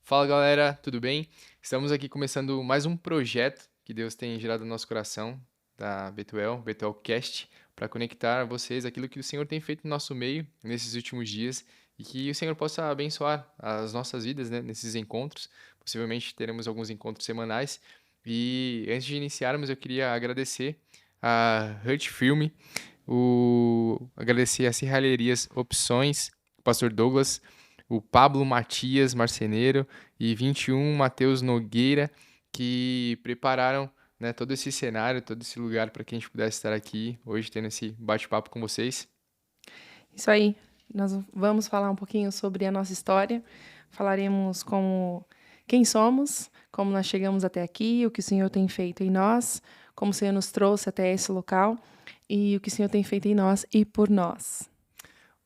Fala galera, tudo bem? Estamos aqui começando mais um projeto que Deus tem gerado no nosso coração, da Betuel Cast, para conectar a vocês aquilo que o Senhor tem feito no nosso meio nesses últimos dias e que o Senhor possa abençoar as nossas vidas, né, nesses encontros. Possivelmente teremos alguns encontros semanais. E antes de iniciarmos, eu queria agradecer a Hurt Film, agradecer a Serralherias Opções, o Pastor Douglas, o Pablo Matias Marceneiro e 21 Matheus Nogueira, que prepararam, né, todo esse cenário, todo esse lugar para que a gente pudesse estar aqui hoje tendo esse bate-papo com vocês. Isso aí. Nós vamos falar um pouquinho sobre a nossa história. Falaremos como quem somos, como nós chegamos até aqui, o que o Senhor tem feito em nós, como o Senhor nos trouxe até esse local e o que o Senhor tem feito em nós e por nós.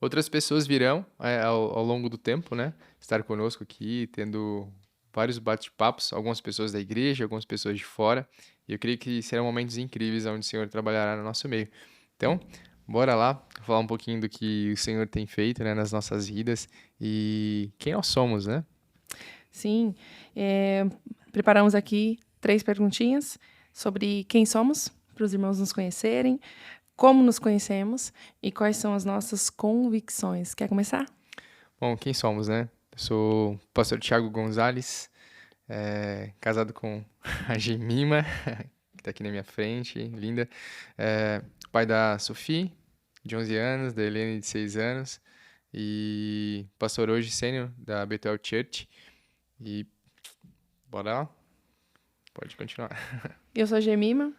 Outras pessoas virão ao longo do tempo, né, estar conosco aqui, tendo vários bate-papos, algumas pessoas da igreja, algumas pessoas de fora, e eu creio que serão momentos incríveis onde o Senhor trabalhará no nosso meio. Então, bora lá falar um pouquinho do que o Senhor tem feito, né, nas nossas vidas e quem nós somos, né? Sim, é, preparamos aqui 3 perguntinhas sobre quem somos, para os irmãos nos conhecerem, como nos conhecemos e quais são as nossas convicções. Quer começar? Bom, quem somos, né? Eu sou o pastor Tiago Gonzalez, casado com a Gemima, que está aqui na minha frente, linda. Pai da Sophie, de 11 anos, da Helene, de 6 anos. E pastor hoje sênior da Bethel Church. E bora lá? Pode continuar. Eu sou Gemima,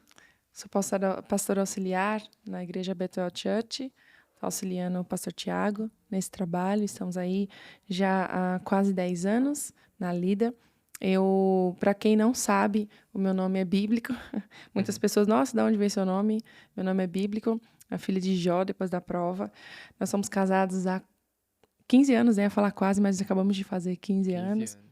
sou pastora auxiliar na Igreja Bethel Church, tô auxiliando o pastor Tiago nesse trabalho. Estamos aí já há quase 10 anos na lida. Para quem não sabe, o meu nome é bíblico. Muitas Uhum. pessoas, nossa, de onde vem seu nome? Meu nome é bíblico, a filha de Jó, depois da prova. Nós somos casados há 15 anos, né? Ia falar quase, mas acabamos de fazer 15 15 anos. anos.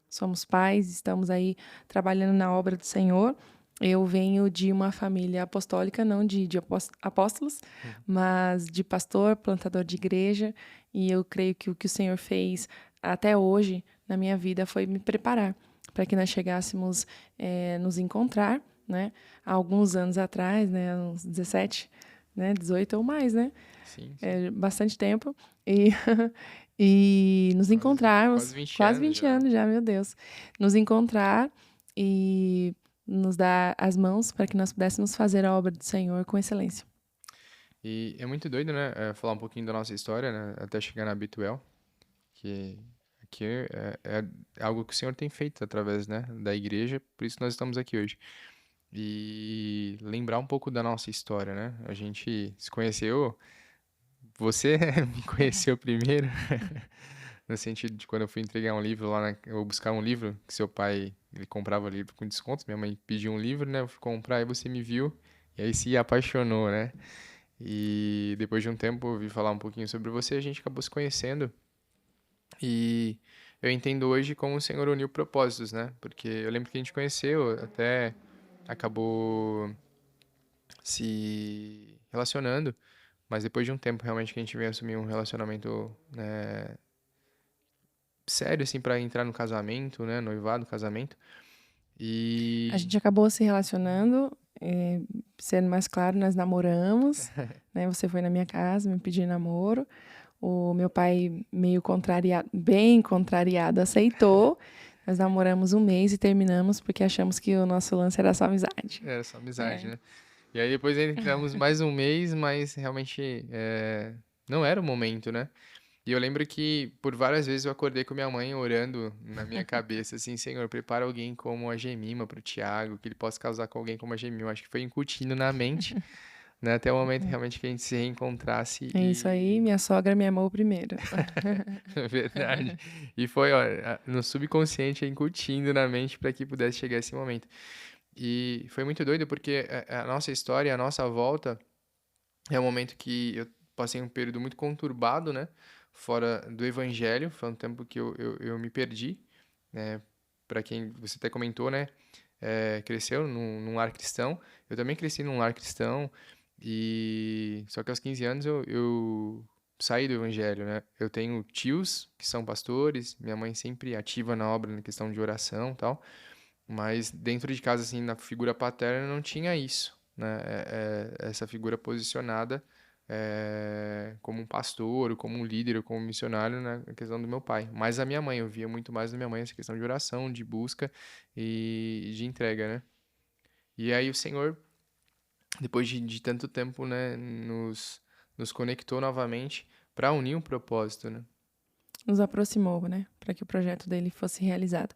Somos pais, estamos aí trabalhando na obra do Senhor. Eu venho de uma família apostólica, não de apóstolos, Uhum. mas de pastor, plantador de igreja. E eu creio que o que o Senhor fez até hoje na minha vida foi me preparar para que nós chegássemos nos encontrar, né? Há alguns anos atrás, né? Uns 17, né? 18 ou mais, né? Sim, sim. É bastante tempo. E, e nos Quase encontrarmos, 20 quase anos 20 já. anos já, meu Deus. Nos encontrar e nos dar as mãos para que nós pudéssemos fazer a obra do Senhor com excelência. E é muito doido, né? Falar um pouquinho da nossa história, né? Até chegar na Bituel, que aqui é algo que o Senhor tem feito através, né, da igreja, por isso nós estamos aqui hoje. E lembrar um pouco da nossa história, né? A gente se conheceu, você me conheceu primeiro, no sentido de quando eu fui entregar um livro lá, ou buscar um livro, que seu pai, ele comprava livro com desconto, minha mãe pediu um livro, né? Eu fui comprar e você me viu, e aí se apaixonou, né? E depois de um tempo eu vi falar um pouquinho sobre você, a gente acabou se conhecendo. E eu entendo hoje como o Senhor uniu propósitos, né? Porque eu lembro que a gente conheceu, até acabou se relacionando, mas depois de um tempo realmente que a gente veio assumir um relacionamento, né, sério, assim, pra entrar no casamento, né? Noivado, casamento. A E. gente acabou se relacionando, sendo mais claro, nós namoramos, né? Você foi na minha casa, me pediu namoro. O meu pai, meio contrariado, bem contrariado, aceitou. Nós namoramos um mês e terminamos porque achamos que o nosso lance era só amizade. Era só amizade, É. né? E aí depois entramos mais um mês, mas realmente não era o momento, né? E eu lembro que por várias vezes eu acordei com minha mãe orando na minha cabeça, assim, Senhor, prepara alguém como a Gemima pro Thiago, que ele possa casar com alguém como a Gemima. Eu acho que foi incutindo na mente, né, até o momento realmente que a gente se reencontrasse É isso aí, e... minha sogra me amou primeiro. É verdade. E foi, ó, no subconsciente incutindo na mente para que pudesse chegar esse momento. E foi muito doido porque a nossa história, a nossa volta é um momento que eu passei um período muito conturbado, né? Fora do evangelho, foi um tempo que eu me perdi, né? Para quem você até comentou, né? Cresceu num lar cristão. Eu também cresci num lar cristão. E só que aos 15 anos eu saí do evangelho, né? Eu tenho tios que são pastores, minha mãe sempre ativa na obra na questão de oração e tal, mas dentro de casa, assim, na figura paterna não tinha isso, né? Essa figura posicionada como um pastor, ou como um líder, ou como um missionário na questão do meu pai. Mas a minha mãe, eu via muito mais na minha mãe essa questão de oração, de busca e de entrega, né? E aí o Senhor, depois de tanto tempo, né, nos conectou novamente para unir um propósito, né? Nos aproximou, né? Para que o projeto dele fosse realizado.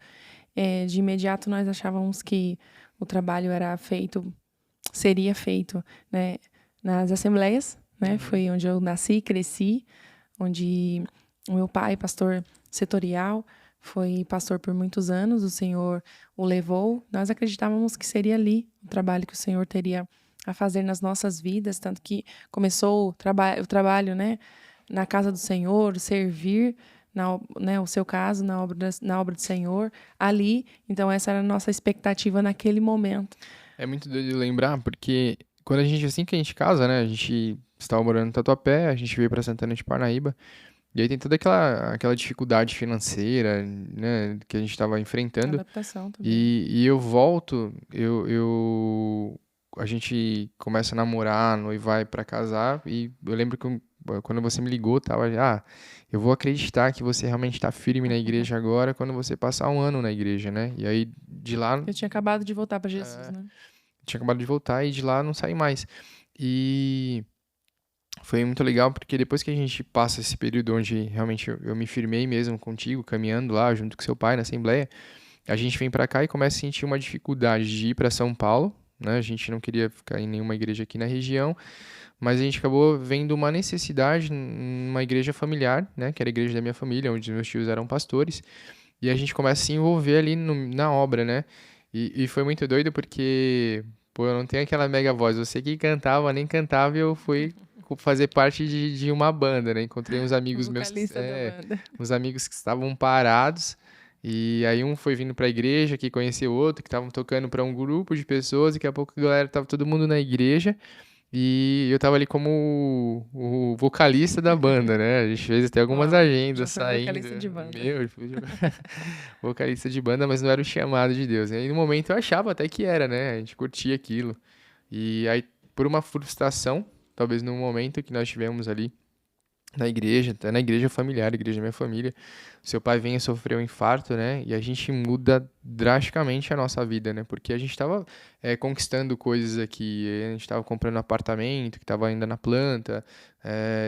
De imediato nós achávamos que o trabalho seria feito, né, nas assembleias, né? Uhum. Foi onde eu nasci e cresci, onde o meu pai, pastor setorial, foi pastor por muitos anos, o Senhor o levou. Nós acreditávamos que seria ali o trabalho que o Senhor teria a fazer nas nossas vidas, tanto que começou o trabalho, né, na casa do Senhor, servir, né, o seu caso na obra do Senhor ali. Então essa era a nossa expectativa naquele momento. É muito doido lembrar, porque quando assim que a gente casa, né, a gente estava morando em Tatuapé, a gente veio para Santana de Parnaíba, e aí tem toda aquela dificuldade financeira, né, que a gente estava enfrentando. Adaptação também. E eu volto, a gente começa a namorar, noivar para casar, e eu lembro que quando você me ligou, tava, eu vou acreditar que você realmente está firme na igreja agora quando você passar um ano na igreja, né? E aí de lá, Eu tinha acabado de voltar para Jesus, né? tinha acabado de voltar e de lá não saí mais. E foi muito legal porque depois que a gente passa esse período onde realmente eu me firmei mesmo contigo, caminhando lá junto com seu pai na Assembleia, a gente vem para cá e começa a sentir uma dificuldade de ir para São Paulo, né? A gente não queria ficar em nenhuma igreja aqui na região, mas a gente acabou vendo uma necessidade numa igreja familiar, né? Que era a igreja da minha família, onde meus tios eram pastores, e a gente começa a se envolver ali na obra, né? E foi muito doido porque, pô, eu não tenho aquela mega voz. Você que cantava, nem cantava, e eu fui fazer parte de uma banda, né? Encontrei uns O amigos meus, vocalista da banda. uns amigos que estavam parados. E aí um foi vindo pra igreja, que conheceu o outro, que estavam tocando pra um grupo de pessoas, e daqui a pouco a galera tava todo mundo na igreja. E eu tava ali como o vocalista da banda, né? A gente fez até algumas Uau, já agendas foi saindo. vocalista de banda. Meu, eu fui vocalista de banda, mas não era o chamado de Deus. E aí no momento eu achava até que era, né? A gente curtia aquilo. E aí, por uma frustração, talvez num momento que nós tivemos ali na igreja, até na igreja familiar, a igreja da minha família, seu pai vem a sofrer um infarto, né? E a gente muda drasticamente a nossa vida, né? Porque a gente estava conquistando coisas aqui, a gente estava comprando apartamento, que estava ainda na planta,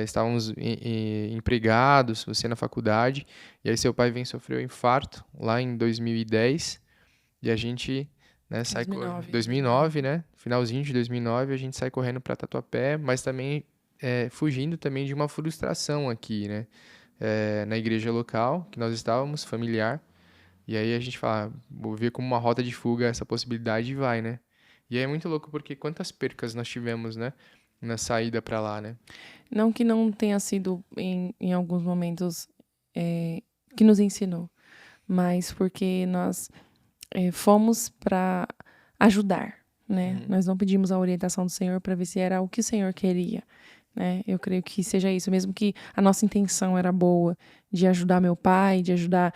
estávamos empregados, você na faculdade, e aí seu pai vem sofrer um infarto lá em 2010, e a gente, né, 2009. 2009, né? Finalzinho de 2009, a gente sai correndo para Tatuapé, mas também fugindo também de uma frustração aqui, né? Na igreja local que nós estávamos, familiar. E aí a gente fala, vou ver como uma rota de fuga essa possibilidade e vai, né? E aí é muito louco porque quantas percas nós tivemos, né? Na saída para lá, né? Não que não tenha sido em alguns momentos que nos ensinou, mas porque nós fomos para ajudar, né? Uhum. Nós não pedimos a orientação do Senhor para ver se era o que o Senhor queria, né? Eu creio que seja isso, mesmo que a nossa intenção era boa, de ajudar meu pai, de ajudar,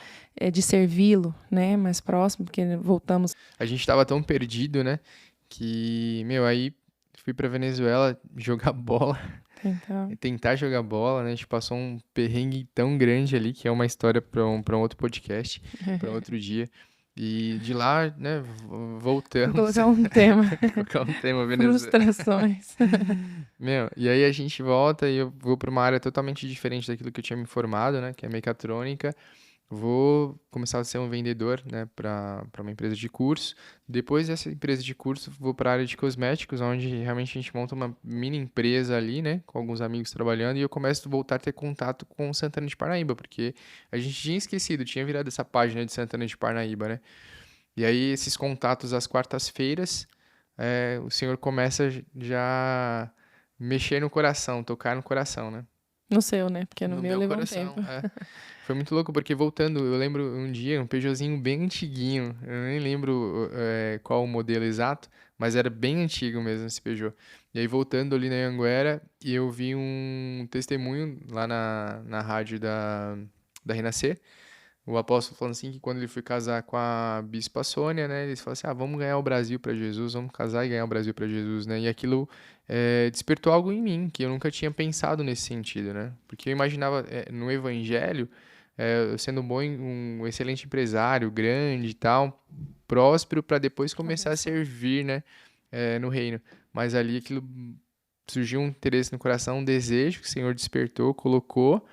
de servi-lo, né? Mais próximo, porque voltamos. A gente tava tão perdido, né? Que, meu, aí fui pra Venezuela jogar bola, Então, tentar jogar bola, né? A gente passou um perrengue tão grande ali, que é uma história para um outro podcast, para outro dia. E de lá, né, vou voltamos. colocar um tema, Colocar um tema Venezuela. frustrações. Meu, e aí a gente volta e eu vou para uma área totalmente diferente daquilo que eu tinha me formado, né, que é mecatrônica. Vou começar a ser um vendedor, né, para uma empresa de curso. Depois dessa empresa de curso, vou para a área de cosméticos, onde realmente a gente monta uma mini empresa ali, né, com alguns amigos trabalhando, e eu começo a voltar a ter contato com Santana de Parnaíba, porque a gente tinha esquecido, tinha virado essa página de Santana de Parnaíba, né? E aí esses contatos às quartas-feiras, o Senhor começa já mexer no coração, tocar no coração, né? No seu, né? Porque no no meu meu levou um coração. tempo. Foi muito louco, porque voltando, eu lembro um dia, um Peugeotzinho bem antiguinho, eu nem lembro qual o modelo exato, mas era bem antigo mesmo esse Peugeot. E aí voltando ali na Anhanguera, e eu vi um testemunho lá na rádio da Renascer, o apóstolo falando assim que quando ele foi casar com a Bispa Sônia, né, eles falaram assim, vamos ganhar o Brasil para Jesus, vamos casar e ganhar o Brasil para Jesus, né, e aquilo despertou algo em mim, que eu nunca tinha pensado nesse sentido, né, porque eu imaginava no evangelho, eu sendo um excelente empresário, grande e tal, próspero, para depois começar a Abençoado. servir, né, no reino, mas ali aquilo surgiu um interesse no coração, um desejo que o Senhor despertou, colocou,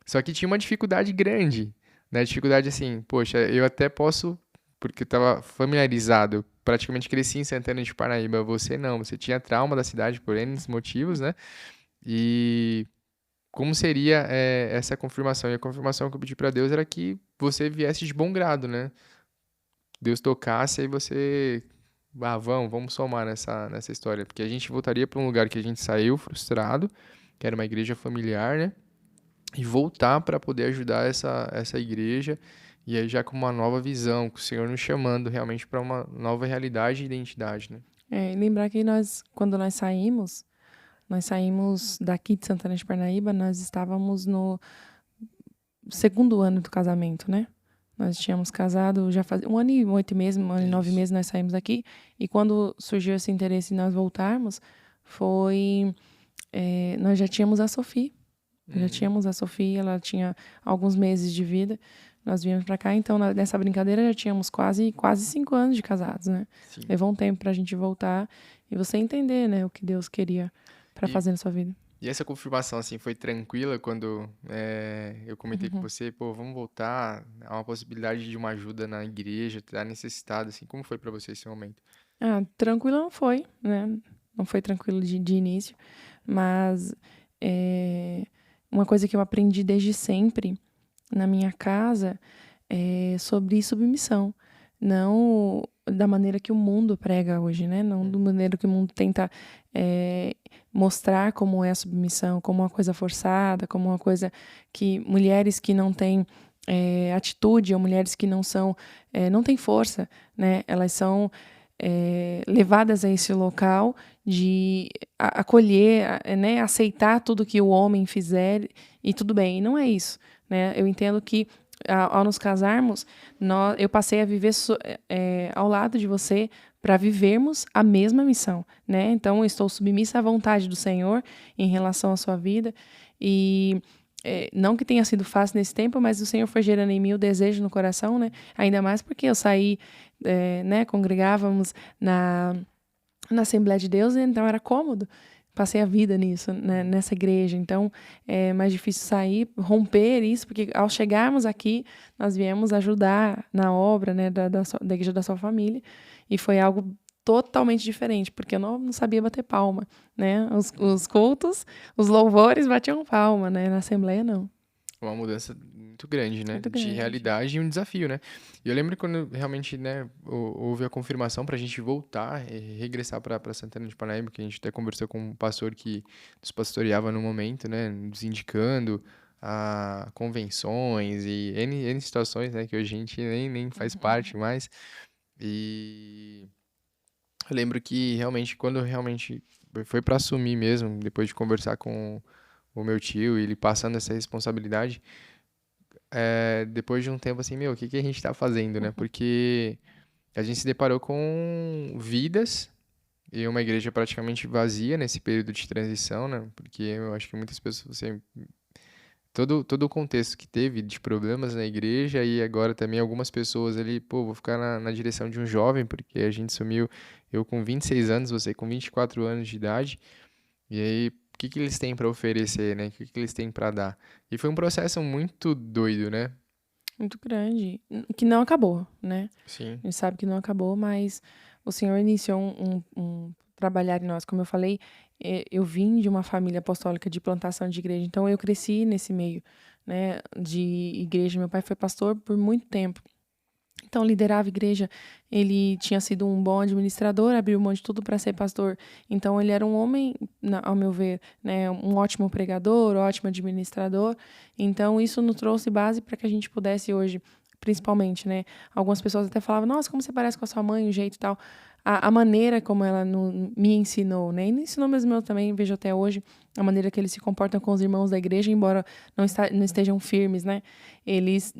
só que tinha uma dificuldade grande, né? Dificuldade assim, poxa, eu até posso, porque eu estava familiarizado, eu praticamente cresci em Santana de Parnaíba, você não, você tinha trauma da cidade por N motivos, né? E como seria essa confirmação? E a confirmação que eu pedi para Deus era que você viesse de bom grado, né? Deus tocasse e você, vamos somar nessa história, porque a gente voltaria para um lugar que a gente saiu frustrado, que era uma igreja familiar, né? E voltar para poder ajudar essa igreja e aí já com uma nova visão, com o Senhor nos chamando realmente para uma nova realidade e identidade, né? E lembrar que quando nós saímos daqui de Santana de Parnaíba, nós estávamos no segundo ano do casamento, né? Nós tínhamos casado já faz 1 ano e 8 meses, 1 ano e 9 meses nós saímos daqui. E quando surgiu esse interesse em nós voltarmos, nós já tínhamos a Sofia. Já Uhum. tínhamos a Sofia, ela tinha alguns meses de vida. Nós viemos para cá, então nessa brincadeira já tínhamos quase 5 anos de casados, né? Sim. Levou um tempo pra gente voltar e você entender, né, o que Deus queria para E, fazer na sua vida. e essa confirmação, assim, foi tranquila quando eu comentei com Uhum. você, pô, vamos voltar, há uma possibilidade de uma ajuda na igreja, tá necessitado, assim, como foi para você esse momento? Ah, tranquilo não foi, né? Não foi tranquilo de início, mas é, uma coisa que eu aprendi desde sempre na minha casa é sobre submissão. Não da maneira que o mundo prega hoje, né? Não da Uhum. maneira que o mundo tenta é, mostrar como é a submissão, como uma coisa forçada, como uma coisa que mulheres que não têm atitude ou mulheres que não têm força, né? Elas são levadas a esse local de acolher, né? Aceitar tudo que o homem fizer e tudo bem. E não é isso, né? Eu entendo que ao nos casarmos, eu passei a viver ao lado de você para vivermos a mesma missão, né? Então, eu estou submissa à vontade do Senhor em relação à sua vida e não que tenha sido fácil nesse tempo, mas o Senhor foi gerando em mim o desejo no coração, né? Ainda mais porque eu saí, né? Congregávamos na Assembleia de Deus, então era cômodo. Passei a vida nisso, né, Uhum. nessa igreja. Então, é mais difícil sair, romper isso, porque ao chegarmos aqui, nós viemos ajudar na obra, né, da igreja da sua família. E foi algo totalmente diferente, porque eu não sabia bater palma, né? Os cultos, os louvores batiam palma, né? Na Assembleia, não. Uma mudança muito grande, né? Muito De grande. realidade e um desafio, né? E eu lembro quando realmente, né, houve a confirmação para a gente voltar e regressar para Santana de Parnaíba, que a gente até conversou com um pastor que nos pastoreava no momento, né? Nos indicando a convenções e N situações, né? Que hoje a gente nem faz parte mais. E eu lembro que realmente, quando realmente foi para assumir mesmo, depois de conversar com o meu tio e ele passando essa responsabilidade, depois de um tempo assim, meu, o que que a gente tá fazendo, né? Porque a gente se deparou com vidas e uma igreja praticamente vazia nesse período de transição, né? Porque eu acho que muitas pessoas, assim, todo o contexto que teve de problemas na igreja e agora também algumas pessoas ali, pô, vou ficar na direção de um jovem, porque a gente sumiu, eu com 26 anos, você com 24 anos de idade, e aí, o que que eles têm para oferecer, né? O que que eles têm para dar? E foi um processo muito doido, né? Muito grande. Que não acabou, né? Sim. A gente sabe que não acabou, mas o Senhor iniciou um trabalhar em nós. Como eu falei, eu vim de uma família apostólica de plantação de igreja, então eu cresci nesse meio, né, de igreja. Meu pai foi pastor por muito tempo. Então, liderava a igreja, ele tinha sido um bom administrador, abriu mão de tudo para ser pastor. Então, ele era um homem, ao meu ver, né, um ótimo pregador, ótimo administrador. Então, isso nos trouxe base para que a gente pudesse hoje, principalmente, né? Algumas pessoas até falavam, nossa, como você parece com a sua mãe, o jeito e tal. A maneira como ela me ensinou, né? E me ensinou mesmo eu também, vejo até hoje, a maneira que eles se comportam com os irmãos da igreja, embora não estejam firmes, né? Eles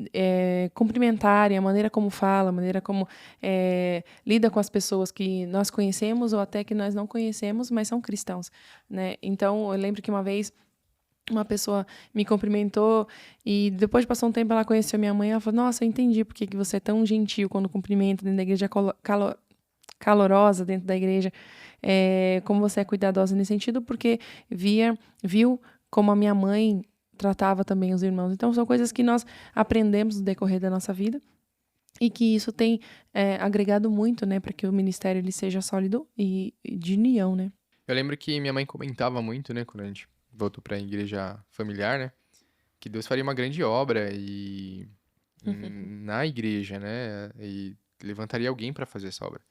cumprimentarem, a maneira como fala, a maneira como lida com as pessoas que nós conhecemos ou até que nós não conhecemos, mas são cristãos, né? Então, eu lembro que uma vez uma pessoa me cumprimentou e depois de passar um tempo ela conheceu minha mãe e ela falou, nossa, eu entendi por que você é tão gentil quando cumprimenta dentro da igreja, calorosa dentro da igreja, como você é cuidadosa nesse sentido, porque viu como a minha mãe tratava também os irmãos. Então, são coisas que nós aprendemos no decorrer da nossa vida e que isso tem agregado muito, né, para que o ministério ele seja sólido e de união, né? Eu lembro que minha mãe comentava muito, né, quando a gente voltou para a igreja familiar, né, que Deus faria uma grande obra na igreja, né, e levantaria alguém para fazer essa obra.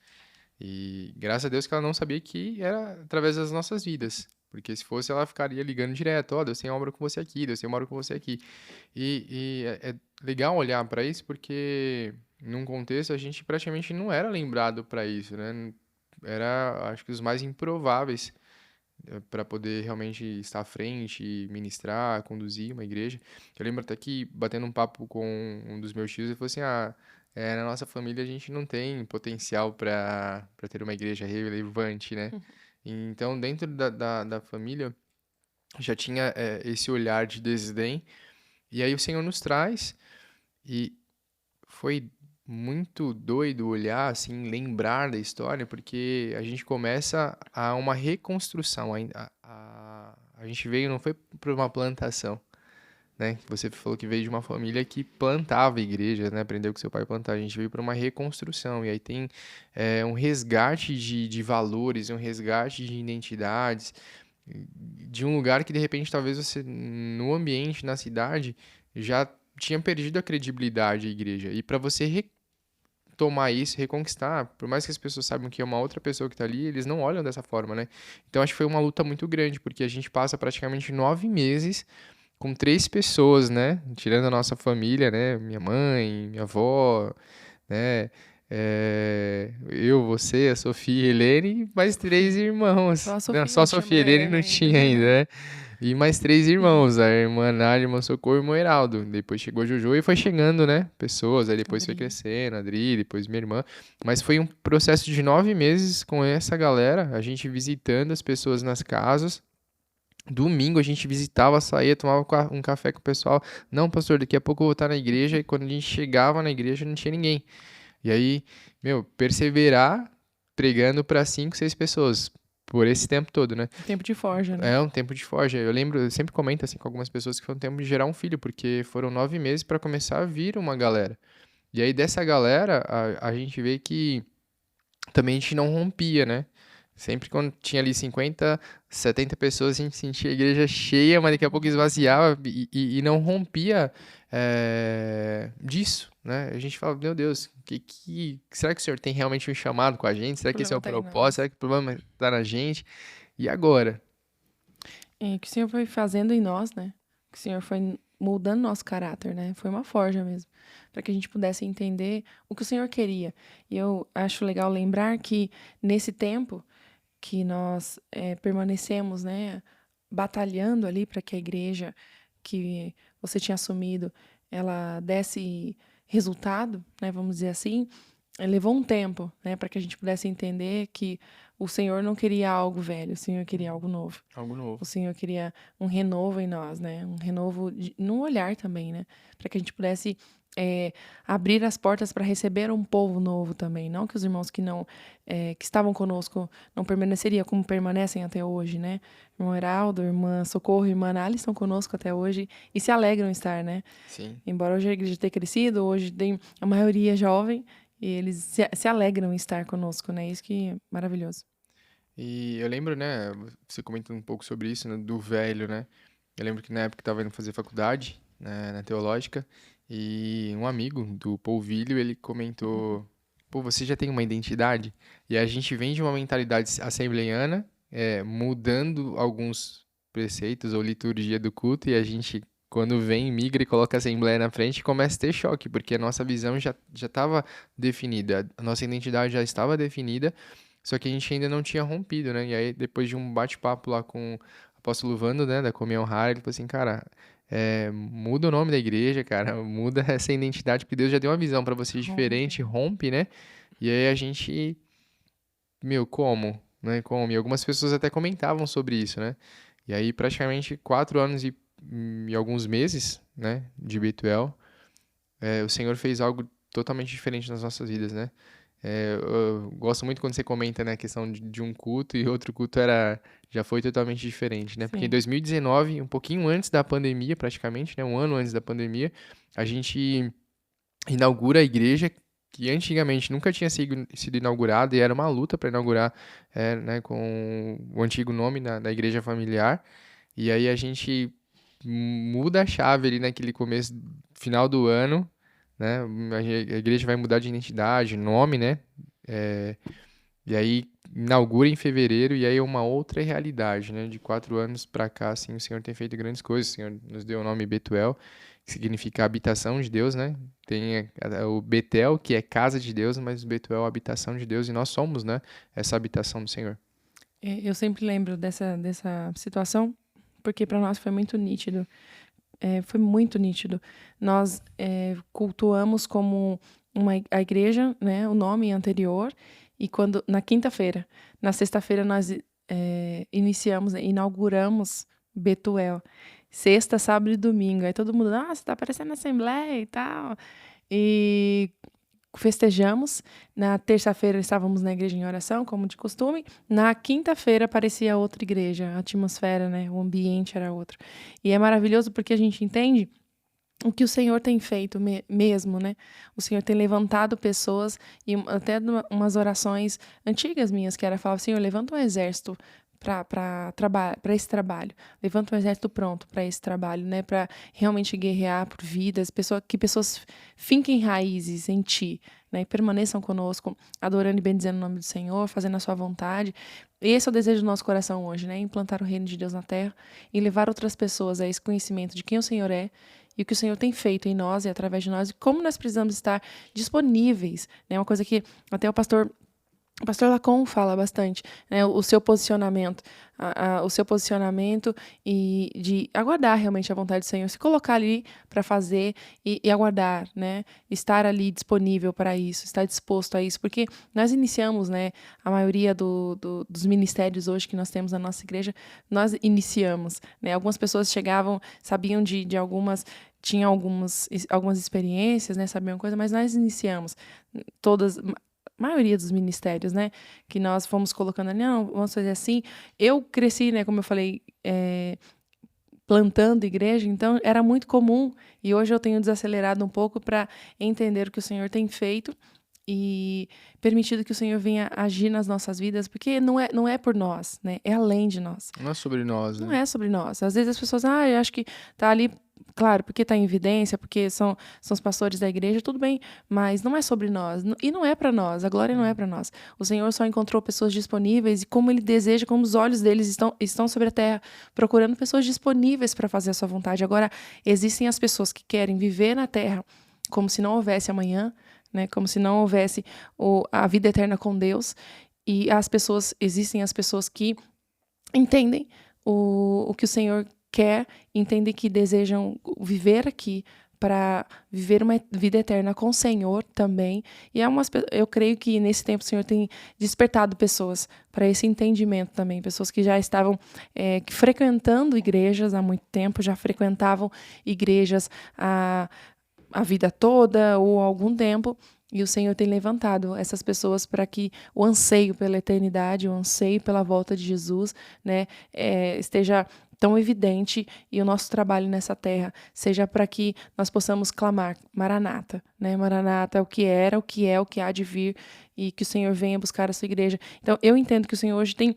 E graças a Deus que ela não sabia que era através das nossas vidas. Porque se fosse, ela ficaria ligando direto, ó, Deus tem obra com você aqui, Deus tem uma obra com você aqui. E é legal olhar para isso porque num contexto a gente praticamente não era lembrado para isso, né? Era, acho que os mais improváveis para poder realmente estar à frente, e ministrar, conduzir uma igreja. Eu lembro até que, batendo um papo com um dos meus tios, ele falou assim, na nossa família a gente não tem potencial para ter uma igreja relevante, né? Então, dentro da família, já tinha esse olhar de desdém, e aí o Senhor nos traz, e foi muito doido olhar, assim, lembrar da história, porque a gente começa a uma reconstrução. A gente veio, não foi para uma plantação, né? Você falou que veio de uma família que plantava igrejas, né? Aprendeu com seu pai a plantar. A gente veio para uma reconstrução. E aí tem um resgate de valores, um resgate de identidades, de um lugar que de repente talvez você, no ambiente, na cidade, já tinha perdido a credibilidade da igreja. E para você tomar isso, reconquistar, por mais que as pessoas saibam que é uma outra pessoa que tá ali, eles não olham dessa forma, né? Então acho que foi uma luta muito grande, porque a gente passa praticamente 9 meses com 3 pessoas, né? Tirando a nossa família, né? Minha mãe, minha avó, né? Eu, você, a Sofia, a Helene e mais 3 irmãos. Só a Não, Sofia só a não chama Sofia e a Helene Helene não ainda. tinha ainda, né? E mais 3 irmãos, a irmã Nádia, a irmã Socorro e o irmão Heraldo. Depois chegou a Jojo e foi chegando, né? Pessoas, aí depois foi Adri. crescendo, a Adri, depois minha irmã. Mas foi um processo de 9 meses com essa galera, a gente visitando as pessoas nas casas. Domingo a gente visitava, saía, tomava um café com o pessoal. Não, pastor, daqui a pouco eu vou estar na igreja. E quando a gente chegava na igreja não tinha ninguém. E aí, meu, perseverar pregando para 5, 6 pessoas por esse tempo todo, né? Tempo de forja, né? É um tempo de forja. Eu lembro, eu sempre comento assim com algumas pessoas que foi um tempo de gerar um filho, porque foram 9 meses para começar a vir uma galera. E aí dessa galera, a gente vê que também a gente não rompia, né? Sempre quando tinha ali 50, 70 pessoas, a gente sentia a igreja cheia, mas daqui a pouco esvaziava e não rompia disso, né? A gente fala, meu Deus, será que o Senhor tem realmente um chamado com a gente? O Será que esse é problema o tá em propósito? nós. Será que o problema está na gente? E agora? Que o Senhor foi fazendo em nós, né? Que o Senhor foi moldando nosso caráter, né? Foi uma forja mesmo, para que a gente pudesse entender o que o Senhor queria. E eu acho legal lembrar que nesse tempo que nós permanecemos, né, batalhando ali para que a igreja que você tinha assumido, ela desse resultado, né, vamos dizer assim, levou um tempo, né, para que a gente pudesse entender que o Senhor não queria algo velho, o Senhor queria algo novo. Algo O novo. Senhor queria um renovo em nós, né? Um renovo no olhar também, né? Para que a gente pudesse abrir as portas para receber um povo novo também. Não que os irmãos que não que estavam conosco não permaneceriam como permanecem até hoje, né? Irmão Heraldo, irmã Socorro, irmã Análise estão conosco até hoje e se alegram em estar, né? Sim. Embora hoje a igreja tenha crescido, hoje tem a maioria jovem e eles se alegram em estar conosco, né? Isso que é maravilhoso. E eu lembro, né, você comentando um pouco sobre isso, né, do velho, né? Eu lembro que na época eu estava indo fazer faculdade, né, na teológica, E um amigo do polvilho, ele comentou: pô, você já tem uma identidade? E a gente vem de uma mentalidade assembleiana, mudando alguns preceitos ou liturgia do culto, e a gente, quando vem, migra e coloca a assembleia na frente, começa a ter choque, porque a nossa visão já estava definida, a nossa identidade já estava definida, só que a gente ainda não tinha rompido, né? E aí, depois de um bate-papo lá com o apóstolo Vando, né, da Comunhão Rara, ele falou assim, cara, muda o nome da igreja, cara, muda essa identidade, porque Deus já deu uma visão pra você Rompe. diferente, rompe, né? E aí a gente, meu, como? Né? Como? E algumas pessoas até comentavam sobre isso, né? E aí, praticamente 4 anos e alguns meses, né, de Betuel, o Senhor fez algo totalmente diferente nas nossas vidas, né? Eu gosto muito quando você comenta, né, a questão de um culto e outro culto já foi totalmente diferente, né? Porque em Sim. 2019, um pouquinho antes da pandemia, praticamente, né, um ano antes da pandemia, a gente inaugura a igreja que antigamente nunca tinha sido inaugurada e era uma luta para inaugurar, né, com o antigo nome da igreja familiar. E aí a gente muda a chave ali naquele começo, final do ano, né? A igreja vai mudar de identidade, nome, né? É, e aí inaugura em fevereiro e aí é uma outra realidade, né? De 4 anos para cá, assim, o Senhor tem feito grandes coisas. O Senhor nos deu o nome Betuel, que significa habitação de Deus, né? Tem o Betel, que é casa de Deus, mas o Betuel é a habitação de Deus e nós somos, né? Essa habitação do Senhor. Eu sempre lembro dessa situação, porque para nós foi muito nítido. Foi muito nítido. Nós cultuamos como a igreja, né, o nome anterior, e quando na quinta-feira, na sexta-feira nós iniciamos, né, inauguramos Betuel. Sexta, sábado e domingo. Aí todo mundo, você tá aparecendo na Assembleia e tal. E festejamos. Na terça-feira estávamos na igreja em oração, como de costume. Na quinta-feira aparecia outra igreja, a atmosfera, né, o ambiente era outro. E é maravilhoso porque a gente entende o que o Senhor tem feito mesmo, né? O Senhor tem levantado pessoas e até umas orações antigas minhas que era falar, Senhor, levanta um exército para esse trabalho, levanta um exército pronto para esse trabalho, né? Para realmente guerrear por vidas, que pessoas finquem raízes em Ti, né? E permaneçam conosco, adorando e bendizendo o nome do Senhor, fazendo a Sua vontade. Esse é o desejo do nosso coração hoje, né? Implantar o reino de Deus na terra e levar outras pessoas a esse conhecimento de quem o Senhor é e o que o Senhor tem feito em nós e através de nós, e como nós precisamos estar disponíveis, né? Uma coisa que até o pastor Lacon fala bastante, né? O seu posicionamento, o seu posicionamento e de aguardar realmente a vontade do Senhor, se colocar ali para fazer e aguardar, né? Estar ali disponível para isso, estar disposto a isso, porque nós iniciamos, né? A maioria dos ministérios hoje que nós temos na nossa igreja, nós iniciamos, né? Algumas pessoas chegavam, sabiam de algumas tinham algumas experiências, né, sabiam coisa, mas nós iniciamos todas, maioria dos ministérios, né, que nós fomos colocando ali, não, vamos fazer assim. Eu cresci, né, como eu falei, plantando igreja, então era muito comum, e hoje eu tenho desacelerado um pouco para entender o que o Senhor tem feito e permitido que o Senhor venha agir nas nossas vidas, porque não é por nós, né, é além de nós. Não é sobre nós, Não né? é sobre nós. Às vezes as pessoas, eu acho que tá ali, claro, porque tá em evidência, porque são os pastores da igreja, tudo bem, mas não é sobre nós. E não é para nós, a glória não é para nós. O Senhor só encontrou pessoas disponíveis e como Ele deseja, como os olhos deles estão sobre a terra, procurando pessoas disponíveis para fazer a sua vontade. Agora, existem as pessoas que querem viver na terra como se não houvesse amanhã, né? Como se não houvesse a vida eterna com Deus. E existem as pessoas que entendem o que o Senhor quer, entendem que desejam viver aqui para viver uma vida eterna com o Senhor também. E eu creio que nesse tempo o Senhor tem despertado pessoas para esse entendimento também, pessoas que já estavam frequentando igrejas há muito tempo, já frequentavam igrejas a vida toda ou há algum tempo. E o Senhor tem levantado essas pessoas para que o anseio pela eternidade, o anseio pela volta de Jesus, né, esteja tão evidente e o nosso trabalho nessa terra seja para que nós possamos clamar Maranata, né? Maranata, o que era, o que é, o que há de vir e que o Senhor venha buscar a sua igreja. Então, eu entendo que o Senhor hoje tem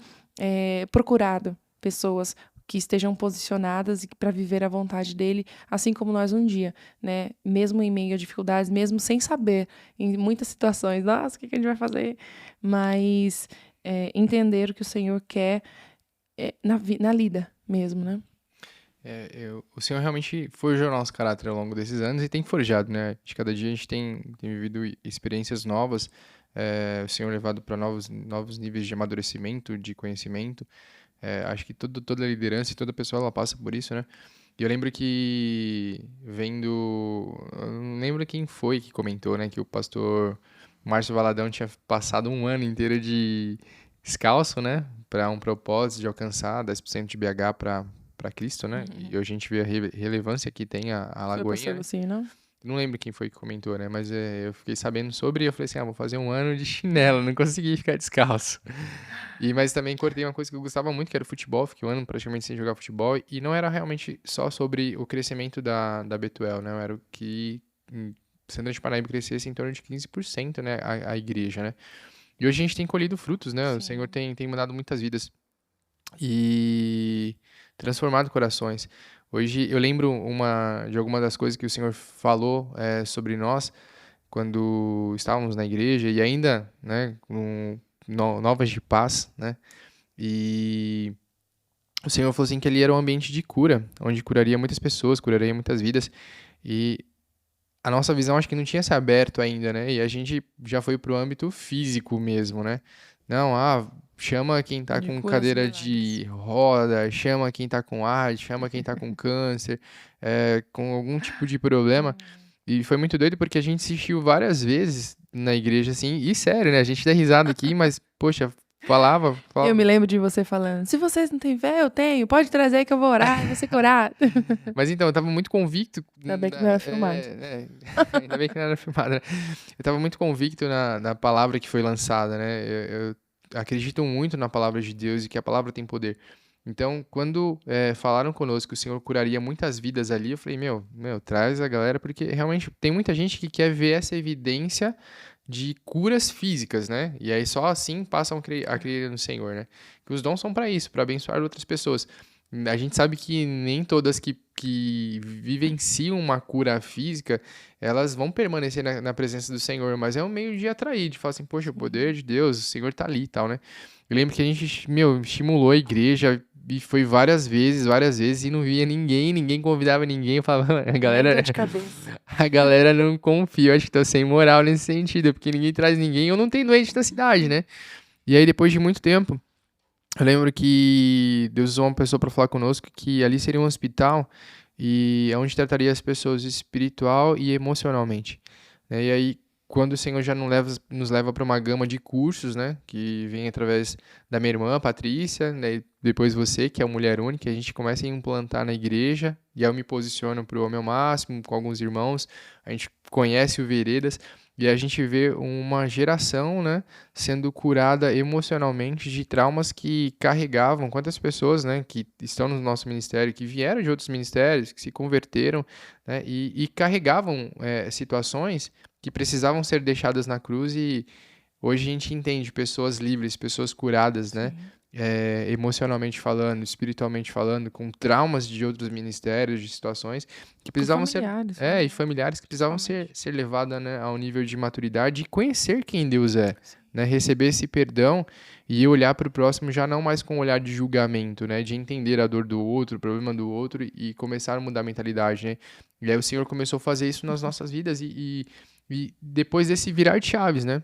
procurado pessoas que estejam posicionadas para viver a vontade dele, assim como nós um dia, né? Mesmo em meio a dificuldades, mesmo sem saber, em muitas situações, nossa, o que a gente vai fazer? Mas entender o que o Senhor quer na lida mesmo, né? O Senhor realmente forjou nosso caráter ao longo desses anos e tem forjado, né? De cada dia a gente tem vivido experiências novas, o Senhor levado para novos níveis de amadurecimento, de conhecimento. Acho que toda liderança e toda pessoa ela passa por isso, né? E eu lembro que eu não lembro quem foi que comentou, né? Que o pastor Márcio Valadão tinha passado um ano inteiro de descalço, né? Para um propósito de alcançar 10% de BH para Cristo, né? E hoje a gente vê a relevância que tem a Foi o Lagoinha, pastor né? Lucinho, não? Não lembro quem foi que comentou, né? Mas eu fiquei sabendo sobre e eu falei assim, vou fazer um ano de chinelo, não consegui ficar descalço. Mas também cortei uma coisa que eu gostava muito, que era o futebol. Fiquei um ano praticamente sem jogar futebol. E não era realmente só sobre o crescimento da Betuel, né? Era o que Santana de Paraíba crescesse em torno de 15%, né? A igreja, né? E hoje a gente tem colhido frutos, né? O Senhor Sim. tem mudado muitas vidas e transformado corações. Hoje eu lembro de alguma das coisas que o Senhor falou sobre nós quando estávamos na igreja e ainda, né, com novas de paz, né? E o Senhor falou assim que ali era um ambiente de cura, onde curaria muitas pessoas, curaria muitas vidas. E a nossa visão acho que não tinha se aberto ainda, né? E a gente já foi pro âmbito físico mesmo, né? Não, chama quem tá De com curas e cadeira milagres. de roda, chama quem tá com AIDS, chama quem tá com câncer, com algum tipo de problema. E foi muito doido porque a gente assistiu várias vezes na igreja, assim, e sério, né? A gente dá risada aqui, mas, poxa, Eu falava. me lembro de você falando, se vocês não têm fé, eu tenho, pode trazer que eu vou orar e você curar. Mas então, eu tava muito convicto. Ainda bem que não era filmado. Ainda bem que não era filmado, né? Eu tava muito convicto na palavra que foi lançada, né? Eu acredito muito na palavra de Deus e que a palavra tem poder. Então, quando falaram conosco que o Senhor curaria muitas vidas ali, eu falei, meu, traz a galera, porque realmente tem muita gente que quer ver essa evidência de curas físicas, né? E aí só assim passam a crer no Senhor, né? Que os dons são para isso, para abençoar outras pessoas. A gente sabe que nem todas que vivenciam uma cura física, elas vão permanecer na presença do Senhor, mas é um meio de atrair, de falar assim, poxa, o poder de Deus, o Senhor tá ali e tal, né? Eu lembro que a gente, estimulou a igreja e foi várias vezes, e não via ninguém convidava ninguém, eu falava, a Nem galera, dor de cabeça. a galera não confia, eu acho que tô sem moral nesse sentido, porque ninguém traz ninguém, ou não tem doente na cidade, né? E aí, depois de muito tempo, eu lembro que Deus usou uma pessoa para falar conosco que ali seria um hospital e é onde trataria as pessoas espiritual e emocionalmente, né? E aí, quando o Senhor já nos leva para uma gama de cursos, né, que vem através da minha irmã, Patrícia, né, e depois você, que é a mulher única, a gente começa a implantar na igreja e aí eu me posiciono para o meu máximo com alguns irmãos, a gente conhece o Veredas e a gente vê uma geração, né, sendo curada emocionalmente de traumas que carregavam. Quantas pessoas, né, que estão no nosso ministério, que vieram de outros ministérios, que se converteram, né, e carregavam situações que precisavam ser deixadas na cruz e hoje a gente entende pessoas livres, pessoas curadas, né? Sim. Emocionalmente falando, espiritualmente falando, com traumas de outros ministérios, de situações que Com precisavam ser, familiares, né? e familiares que precisavam Principalmente. ser levadas, né, ao nível de maturidade e conhecer quem Deus é, Sim. né? Receber esse perdão e olhar para o próximo já não mais com um olhar de julgamento, né? De entender a dor do outro, o problema do outro e começar a mudar a mentalidade, né? E aí o Senhor começou a fazer isso nas nossas vidas e depois desse virar de chaves, né?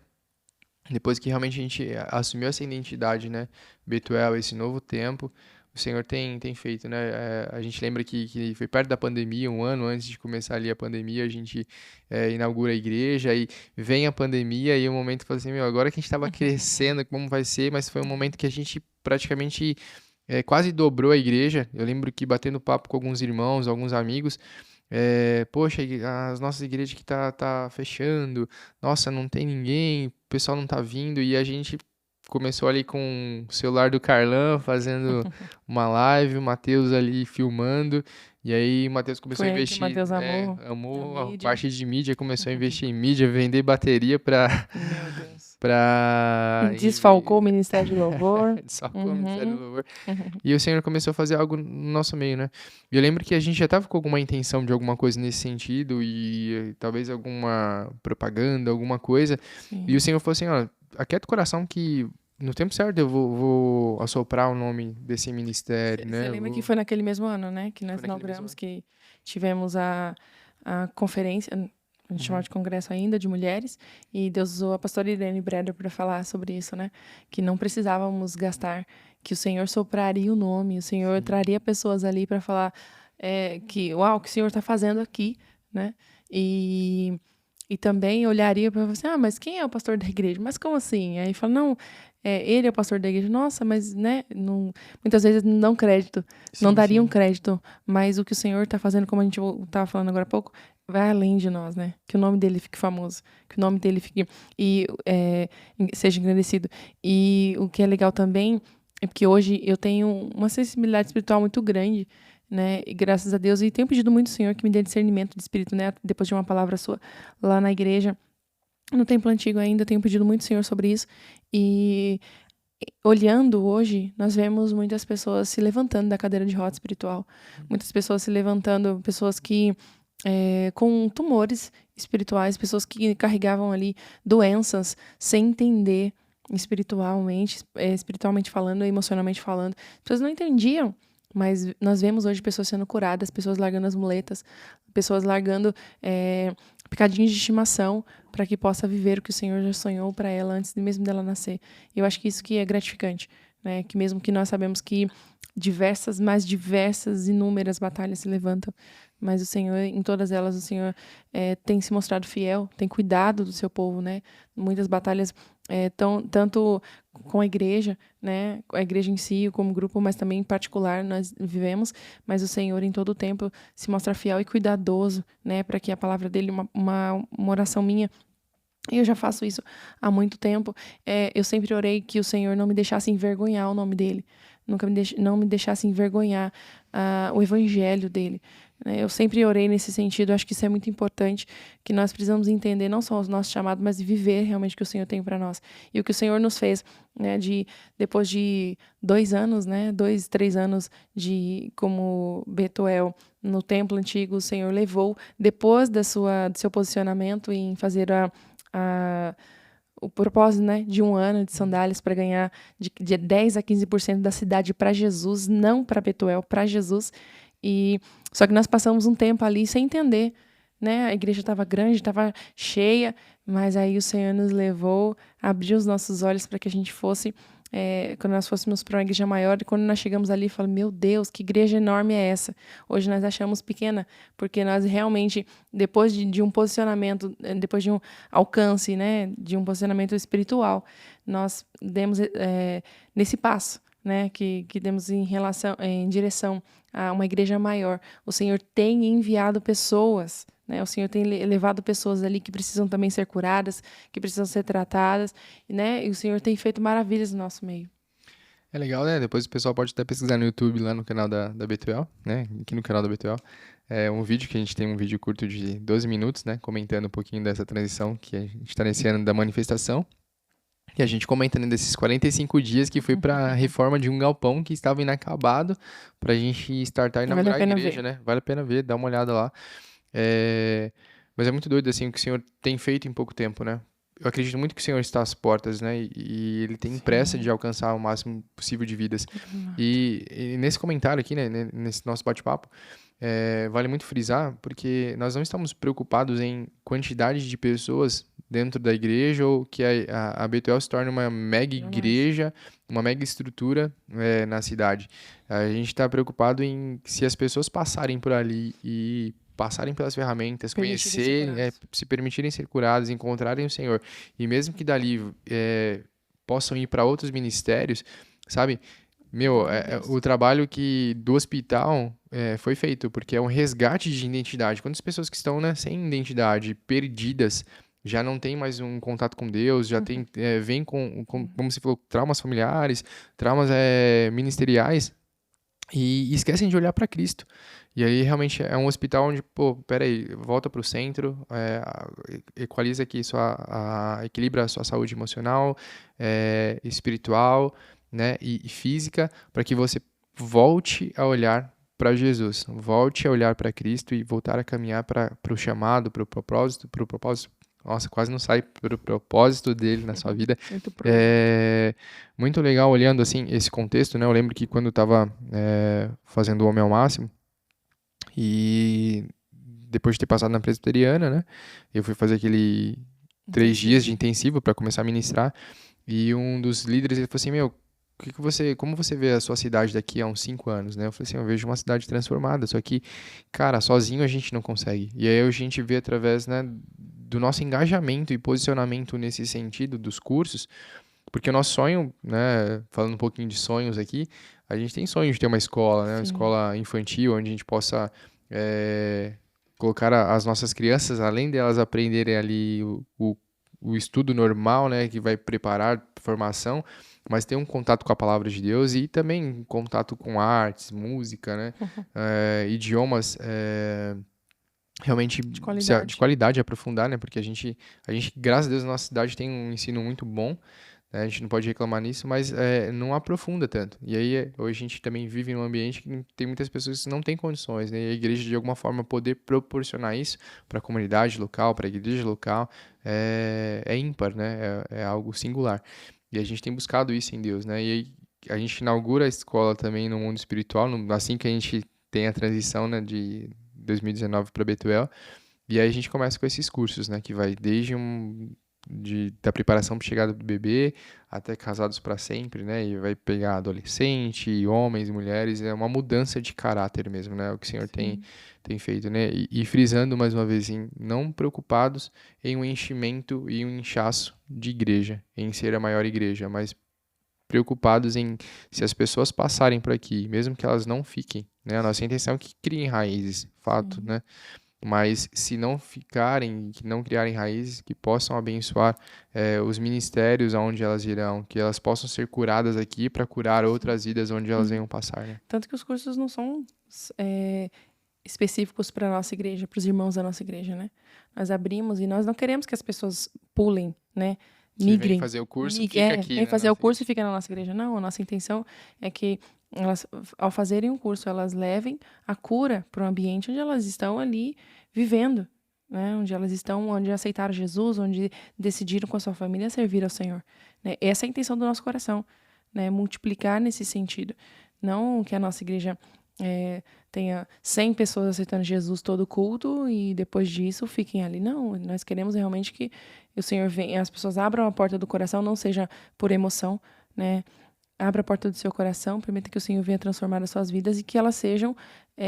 Depois que realmente a gente assumiu essa identidade, né? Betuel, esse novo tempo, o Senhor tem feito, né? A gente lembra que foi perto da pandemia, um ano antes de começar ali a pandemia, a gente inaugura a igreja e vem a pandemia e o momento fala assim, agora que a gente estava crescendo, como vai ser? Mas foi um momento que a gente praticamente quase dobrou a igreja. Eu lembro que batendo papo com alguns irmãos, alguns amigos, poxa, as nossas igrejas que tá fechando, nossa, não tem ninguém, o pessoal não tá vindo, e a gente começou ali com o celular do Carlan, fazendo uma live, o Matheus ali filmando, e aí o Matheus começou a Foi aí que o investir, Matheus amou a amou a mídia. parte de mídia, começou a investir em mídia, vender bateria para Meu Deus. para Desfalcou o Ministério de Louvor. Desfalcou o Ministério do Uhum. Louvor. Uhum. E o Senhor começou a fazer algo no nosso meio, né? E eu lembro que a gente já estava com alguma intenção de alguma coisa nesse sentido e talvez alguma propaganda, alguma coisa. E Sim. o Senhor falou assim, ó, aquieta o coração que no tempo certo eu vou assoprar o nome desse ministério, Você né? lembra que foi naquele mesmo ano, né? Que Foi nós naquele mesmo inauguramos, ano. que tivemos a conferência, a gente chamava Uhum. de congresso ainda, de mulheres, e Deus usou a pastora Irene Breder para falar sobre isso, né? Que não precisávamos gastar, que o Senhor sopraria o nome, o Senhor Sim. traria pessoas ali para falar que, uau, o que o Senhor está fazendo aqui, né? E, e também olharia para você, mas quem é o pastor da igreja? Mas como assim? Aí fala, não, ele é o pastor da igreja. Nossa, mas, né, não, muitas vezes não dão crédito, não Sim, dariam sim. crédito, mas o que o Senhor está fazendo, como a gente estava falando agora há pouco, vai além de nós, né? Que o nome dele fique famoso, que o nome dele fique e seja engrandecido. E o que é legal também é porque hoje eu tenho uma sensibilidade espiritual muito grande, né? E graças a Deus, e tenho pedido muito ao Senhor que me dê discernimento de espírito, né? Depois de uma palavra sua lá na igreja, no templo antigo ainda, tenho pedido muito ao Senhor sobre isso. E olhando hoje, nós vemos muitas pessoas se levantando da cadeira de roda espiritual. Muitas pessoas se levantando, pessoas que com tumores espirituais, pessoas que carregavam ali doenças sem entender espiritualmente falando, emocionalmente falando. As pessoas não entendiam, mas nós vemos hoje pessoas sendo curadas, pessoas largando as muletas, pessoas largando picadinhos de estimação para que possa viver o que o Senhor já sonhou para ela antes mesmo dela nascer. Eu acho que isso que é gratificante, né? Que mesmo que nós sabemos que mais diversas, inúmeras batalhas se levantam, mas o Senhor, em todas elas, o Senhor tem se mostrado fiel, tem cuidado do seu povo, né? Muitas batalhas, tanto com a igreja, né? A igreja em si, como grupo, mas também em particular, nós vivemos, mas o Senhor, em todo o tempo, se mostra fiel e cuidadoso, né? Para que a palavra dele, uma oração minha, e eu já faço isso há muito tempo. Eu sempre orei que o Senhor não me deixasse envergonhar o nome dele. Não me deixasse envergonhar o evangelho dele. Né? Eu sempre orei nesse sentido. Acho que isso é muito importante, que nós precisamos entender não só o nosso chamado, mas viver realmente o que o Senhor tem para nós. E o que o Senhor nos fez, né, depois de 2 anos, né, 2, 3 anos como Betuel no templo antigo, o Senhor levou, depois do seu posicionamento em fazer o propósito, né, de 1 ano de sandálias para ganhar de 10 a 15% da cidade para Jesus, não para Betuel, para Jesus. E só que nós passamos um tempo ali sem entender, né? A igreja estava grande, estava cheia, mas aí o Senhor nos levou, abriu os nossos olhos para que a gente fosse quando nós fôssemos para uma igreja maior, e quando nós chegamos ali, falamos, meu Deus, que igreja enorme é essa? Hoje nós achamos pequena, porque nós realmente, depois de um posicionamento, depois de um alcance, né, de um posicionamento espiritual, nós demos nesse passo, né, que demos em direção a uma igreja maior. O Senhor tem enviado pessoas, né? O Senhor tem levado pessoas ali que precisam também ser curadas, que precisam ser tratadas, né? E o Senhor tem feito maravilhas no nosso meio. É legal, né? Depois o pessoal pode até pesquisar no YouTube, lá no canal da Betuel, né? Aqui no canal da Betuel. É um vídeo que a gente tem um vídeo curto de 12 minutos, né? Comentando um pouquinho dessa transição que a gente está nesse ano da manifestação. E a gente comenta, né, desses 45 dias que foi para a reforma de um galpão que estava inacabado para a gente startar e Vale a inaugurar a pena igreja, ver. né? Vale a pena ver, dá uma olhada lá. É, Mas é muito doido, assim, o que o Senhor tem feito em pouco tempo, né? Eu acredito muito que o Senhor está às portas, né? E Ele tem pressa de Sim. alcançar o máximo possível de vidas. Exato. E nesse comentário aqui, né, nesse nosso bate-papo, vale muito frisar, porque nós não estamos preocupados em quantidade de pessoas dentro da igreja ou que a Betuel se torne uma mega Jamais. igreja, uma mega estrutura na cidade. A gente está preocupado em se as pessoas passarem por ali e passarem pelas ferramentas, Permitirem ser conhecerem, curados. se permitirem ser curados, encontrarem o Senhor, e mesmo que dali possam ir para outros ministérios, sabe? Meu, Glória a Deus. o trabalho do hospital foi feito, porque é um resgate de identidade. Quantas pessoas que estão, né, sem identidade, perdidas, já não tem mais um contato com Deus, já tem, vem como você falou, traumas familiares, traumas ministeriais, e esquecem de olhar para Cristo. E aí realmente é um hospital onde, pô, peraí, volta para o centro, equaliza aqui equilibra a sua saúde emocional, espiritual, né, e física, para que você volte a olhar para Jesus, volte a olhar para Cristo e voltar a caminhar para o chamado, para o propósito. Nossa, quase não sai para o propósito dele na sua vida. Muito profundo. É muito legal olhando assim esse contexto, né? Eu lembro que quando eu estava fazendo o Homem ao Máximo e depois de ter passado na presbiteriana, né? Eu fui fazer aquele 3 dias de intensivo para começar a ministrar e um dos líderes ele falou assim, meu, como você vê a sua cidade daqui a uns 5 anos, né? Eu falei assim, eu vejo uma cidade transformada, só que, cara, sozinho a gente não consegue. E aí a gente vê através, né, do nosso engajamento e posicionamento nesse sentido dos cursos, porque o nosso sonho, né, falando um pouquinho de sonhos aqui, a gente tem sonho de ter uma escola, né, uma Sim. escola infantil, onde a gente possa eh, colocar as nossas crianças, além delas aprenderem ali o estudo normal, né, que vai preparar formação, mas ter um contato com a palavra de Deus e também um contato com artes, música, né, idiomas, realmente De de qualidade. qualidade, aprofundar, né, porque a gente, graças a Deus, na nossa cidade tem um ensino muito bom, né, a gente não pode reclamar nisso, mas não aprofunda tanto. E aí, hoje a gente também vive num ambiente que tem muitas pessoas que não têm condições, né? E a igreja, de alguma forma, poder proporcionar isso para a comunidade local, para a igreja local, é ímpar, né? É algo singular. E a gente tem buscado isso em Deus, né? E aí, a gente inaugura a escola também no mundo espiritual, assim que a gente tem a transição, né, de 2019 para Betuel. E aí a gente começa com esses cursos, né, que vai desde da preparação para a chegada do bebê até casados para sempre, né, e vai pegar adolescente, homens, mulheres, é uma mudança de caráter mesmo, né, o que o Senhor tem, Sim. tem feito, né, e frisando mais uma vez, em não preocupados em um enchimento e um inchaço de igreja, em ser a maior igreja, mas preocupados em se as pessoas passarem por aqui, mesmo que elas não fiquem, né, a nossa intenção é que criem raízes, fato, Sim. né, mas se não ficarem, que não criarem raízes, que possam abençoar os ministérios aonde elas irão, que elas possam ser curadas aqui para curar Sim. outras vidas onde elas Uhum. venham passar, né? Tanto que os cursos não são específicos para a nossa igreja, para os irmãos da nossa igreja, né? Nós abrimos e nós não queremos que as pessoas pulem, né? Que vem Migrem. fazer o curso, fica aqui, Vem né, fazer na o curso e igreja. fica na nossa igreja. Não, a nossa intenção é que elas, ao fazerem o curso, elas levem a cura para o ambiente onde elas estão ali vivendo, né? Onde elas estão, onde aceitaram Jesus, onde decidiram com a sua família servir ao Senhor. Né? Essa é a intenção do nosso coração, né? Multiplicar nesse sentido. Não que a nossa igreja tenha 100 pessoas aceitando Jesus todo culto e depois disso fiquem ali. Não, nós queremos realmente que o Senhor venha, as pessoas abram a porta do coração, não seja por emoção, né? Abra a porta do seu coração, permita que o Senhor venha transformar as suas vidas e que elas sejam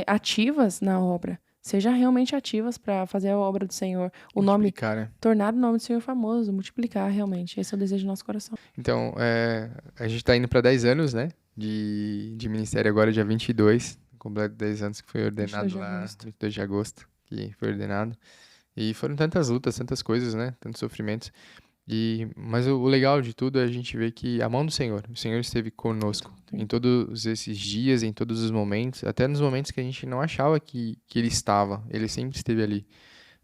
ativas na obra. Sejam realmente ativas para fazer a obra do Senhor. O nome, Multiplicar, né? tornar o nome do Senhor famoso, multiplicar realmente. Esse é o desejo do nosso coração. Então, a gente está indo para 10 anos, né, de ministério agora, dia 22, completo 10 anos que foi 22 ordenado de lá, agosto. 22 de agosto, que foi ordenado. E foram tantas lutas, tantas coisas, né, tantos sofrimentos. Mas o legal de tudo é a gente ver que a mão do Senhor, o Senhor esteve conosco em Sim. todos esses dias, em todos os momentos, até nos momentos que a gente não achava que Ele estava, Ele sempre esteve ali,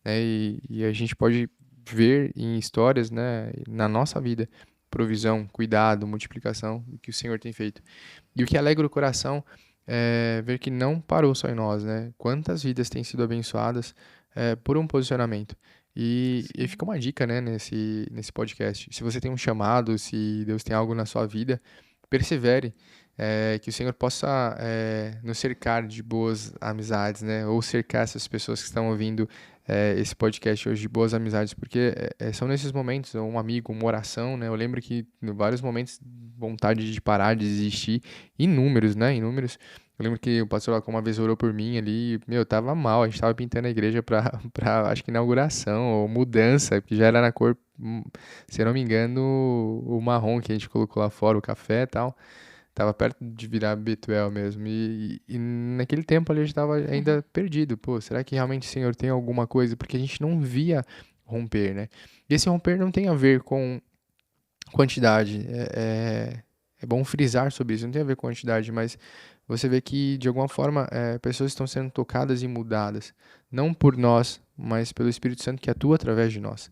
né? E a gente pode ver em histórias, né, na nossa vida, provisão, cuidado, multiplicação do que o Senhor tem feito. E o que alegra o coração é ver que não parou só em nós, né? Quantas vidas têm sido abençoadas por um posicionamento. E fica Sim. uma dica, né, nesse podcast. Se você tem um chamado, se Deus tem algo na sua vida, persevere. Que o Senhor possa nos cercar de boas amizades, né? Ou cercar essas pessoas que estão ouvindo esse podcast hoje de boas amizades, porque são nesses momentos, um amigo, uma oração, né? Eu lembro que em vários momentos, vontade de parar, de desistir, inúmeros, né? Inúmeros. Eu lembro que o pastor Lacom uma vez orou por mim ali, meu, eu tava mal, a gente tava pintando a igreja pra acho que inauguração ou mudança, porque já era na cor, se eu não me engano, o marrom que a gente colocou lá fora, o café e tal. Tava perto de virar Betuel mesmo. E naquele tempo ali a gente tava Uhum. ainda perdido. Pô, será que realmente o Senhor tem alguma coisa? Porque a gente não via romper, né? E esse romper não tem a ver com quantidade. é bom frisar sobre isso, não tem a ver com quantidade, mas você vê que, de alguma forma, pessoas estão sendo tocadas e mudadas, não por nós, mas pelo Espírito Santo que atua através de nós.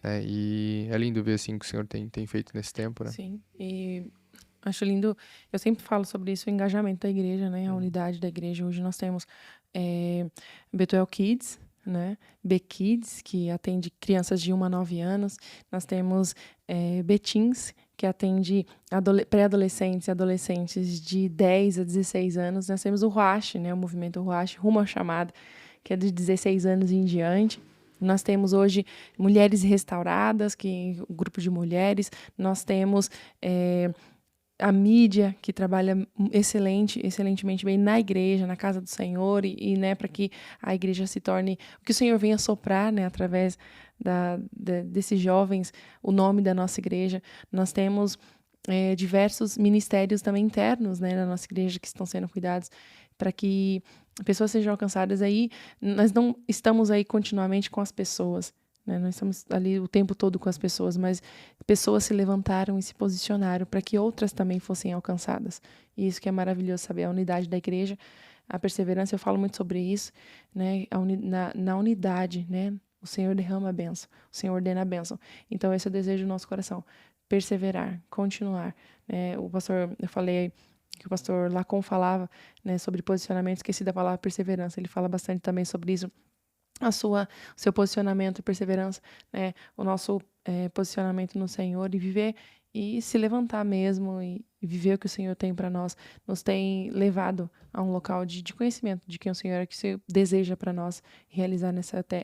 Né? E é lindo ver assim o que o Senhor tem feito nesse tempo, né? Sim, e acho lindo, eu sempre falo sobre isso, o engajamento da igreja, né? A unidade da igreja. Hoje nós temos Betuel Kids, né? B-Kids, que atende crianças de 1 a 9 anos. Nós temos Betins, que atende pré-adolescentes e adolescentes de 10 a 16 anos. Nós temos o Ruach, né? O movimento Ruach, Rumo à Chamada, que é de 16 anos em diante. Nós temos hoje Mulheres Restauradas, que é um grupo de mulheres. Nós temos a mídia, que trabalha excelentemente bem na igreja, na casa do Senhor, e né, para que a igreja se torne o que o Senhor venha soprar, né, através desses jovens, o nome da nossa igreja. Nós temos diversos ministérios também internos, né, na nossa igreja, que estão sendo cuidados para que pessoas sejam alcançadas. Aí nós não estamos aí continuamente com as pessoas, né? Nós estamos ali o tempo todo com as pessoas, mas pessoas se levantaram e se posicionaram para que outras também fossem alcançadas. E isso que é maravilhoso saber, a unidade da igreja, a perseverança. Eu falo muito sobre isso, né? Na unidade, né? O Senhor derrama a bênção, o Senhor ordena a bênção. Então esse é o desejo do nosso coração, perseverar, continuar, né? Eu falei que o pastor Lacon falava, né, sobre posicionamento, esqueci da palavra perseverança, ele fala bastante também sobre isso, o seu posicionamento e perseverança, né, o nosso posicionamento no Senhor, e viver e se levantar mesmo e viver o que o Senhor tem para nós, nos tem levado a um local de conhecimento de quem o Senhor é, que o Senhor deseja para nós realizar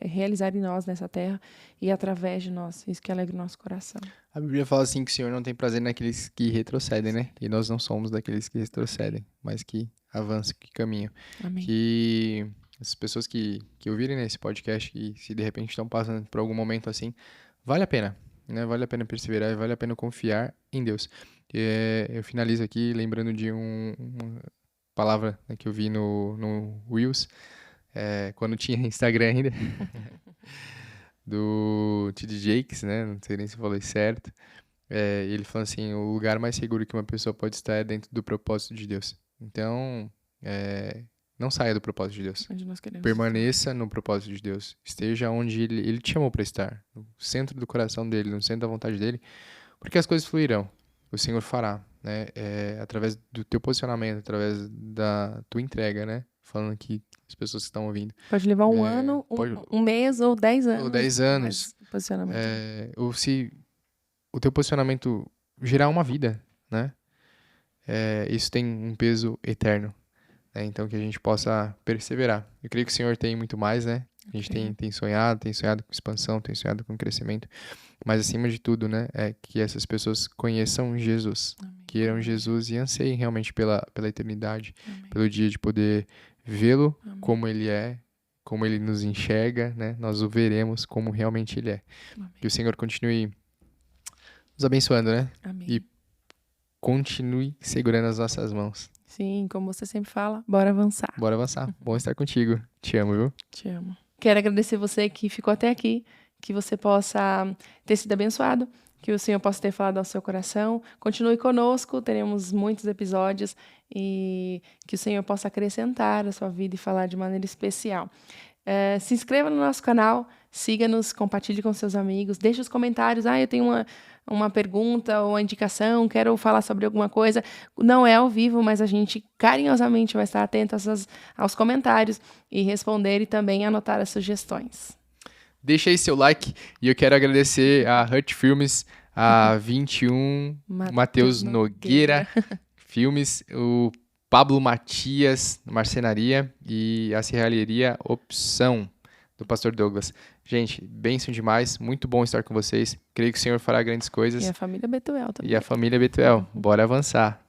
realizar em nós nessa terra e através de nós. Isso que alegra o nosso coração. A Bíblia fala assim que o Senhor não tem prazer naqueles que retrocedem, né? E nós não somos daqueles que retrocedem, mas que avançam, que caminham. Amém. Que as pessoas que ouvirem nesse podcast, que se de repente estão passando por algum momento assim, vale a pena, né? Vale a pena perseverar e vale a pena confiar em Deus. Eu finalizo aqui lembrando de uma palavra, né, que eu vi no Reels, quando tinha Instagram ainda, do T.D. Jakes, né? Não sei nem se eu falei certo. Ele falou assim, o lugar mais seguro que uma pessoa pode estar é dentro do propósito de Deus. Então, não saia do propósito de Deus. Onde nós queremos Permaneça no propósito de Deus. Esteja onde Ele te chamou para estar. No centro do coração dele, no centro da vontade dele. Porque as coisas fluirão. O Senhor fará, né? Através do teu posicionamento, através da tua entrega, né? Falando aqui as pessoas que estão ouvindo. Pode levar um ano, um mês ou 10 anos. Ou 10 anos. Posicionamento. Ou se o teu posicionamento gerar uma vida, né? Isso tem um peso eterno. Né? Então, que a gente possa perseverar. Eu creio que o Senhor tem muito mais, né? A gente tem sonhado com expansão, tem sonhado com crescimento. Mas, acima de tudo, né? É que essas pessoas conheçam Jesus. Amém. Queiram Jesus e anseiem realmente pela eternidade. Amém. Pelo dia de poder vê-lo Amém. como ele é, como ele nos enxerga, né? Nós o veremos como realmente ele é. Amém. Que o Senhor continue nos abençoando, né? Amém. E continue segurando as nossas mãos. Sim, como você sempre fala, bora avançar. Bora avançar. Bom estar contigo. Te amo, viu? Te amo. Quero agradecer você que ficou até aqui, que você possa ter sido abençoado, que o Senhor possa ter falado ao seu coração. Continue conosco, teremos muitos episódios e que o Senhor possa acrescentar a sua vida e falar de maneira especial. Se inscreva no nosso canal, siga-nos, compartilhe com seus amigos, deixe os comentários. Eu tenho uma pergunta ou uma indicação, quero falar sobre alguma coisa. Não é ao vivo, mas a gente carinhosamente vai estar atento aos comentários e responder e também anotar as sugestões. Deixa aí seu like e eu quero agradecer a Hut Filmes, a 21 Matheus Nogueira Filmes, o Pablo Matias Marcenaria e a Serralheria Opção do Pastor Douglas. Gente, bênção demais, muito bom estar com vocês. Creio que o Senhor fará grandes coisas. E a família Betuel também. E a família Betuel. Bora avançar.